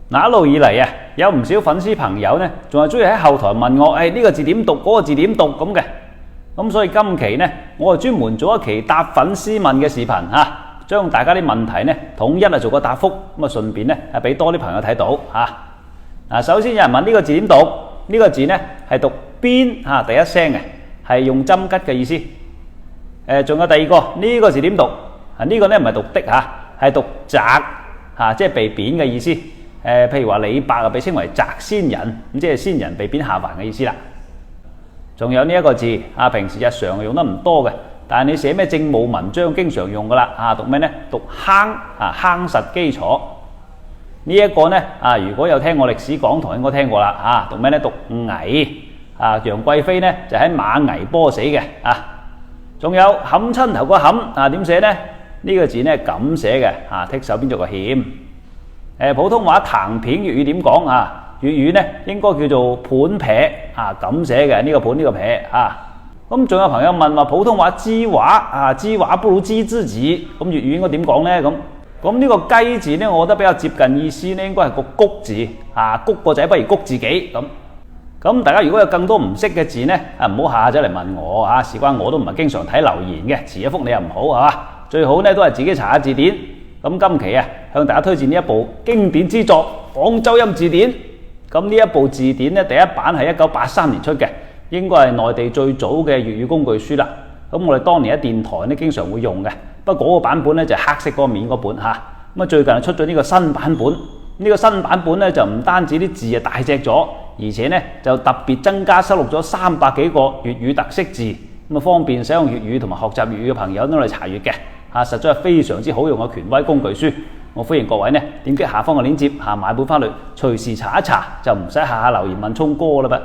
嗱，一路以嚟啊，有唔少粉絲朋友呢，仲係中意喺後台問我，呢個字點讀，嗰個字點讀咁嘅。咁所以今期呢，我就專門做一期答粉絲問嘅視頻嚇，將大家啲問題呢統一做個答覆，咁啊順便呢係俾多啲朋友睇到嚇。嗱，首先有人問呢個字點讀？呢個字呢係讀邊嚇第一聲嘅，係用針吉嘅意思。仲有第二個呢個字點讀？呢個呢唔係讀的嚇，係讀澤嚇，即係被貶嘅意思。譬如話李白啊，被稱為澤仙人，咁即係仙人被貶下凡嘅意思啦。仲有呢一個字啊，平時日常用得唔多嘅，但係你寫咩政務文章經常用噶啦啊，讀咩呢？讀坑啊，夯實基礎。呢一個呢啊，如果有聽我歷史講堂應該聽過啦啊，讀咩呢？讀危啊，楊貴妃呢就喺馬嵬坡死嘅啊。仲有冚親頭個冚啊，點寫呢？呢個字呢咁寫嘅啊，剔手邊做個欠。普通話藤片，粵語點講啊？粵語呢應該叫做盤撇啊，咁寫嘅呢個盤呢個撇啊。咁仲有朋友問話普通話知話啊，知話不如知之字，咁粵語應該點講呢？咁呢個雞字呢，我覺得比較接近意思呢，應該係個谷字啊，谷個仔不如谷自己咁。咁大家如果有更多唔識嘅字呢，唔好下下走嚟問我啊，事關我都唔係經常睇留言嘅，遲一覆你又唔好係嘛？最好呢都係自己查下字典。咁今期啊，向大家推薦呢一部經典之作《廣州音字典》。咁呢一部字典呢，第一版係1983年出嘅，應該係內地最早嘅粵語工具書啦。咁我哋當年喺電台呢經常會用嘅，不過嗰個版本呢就係黑色嗰個面嗰本嚇。咁最近出咗呢個新版本，呢個新版本呢就唔單止啲字大隻咗，而且呢就特別增加收錄咗300幾個粵語特色字，咁方便使用粵語同埋學習粵語嘅朋友都嚟查閲嘅。實在係非常之好用嘅權威工具書，我歡迎各位呢點擊下方嘅鏈接買本翻嚟，隨時查一查，就唔使下下留言問聰哥啦噃。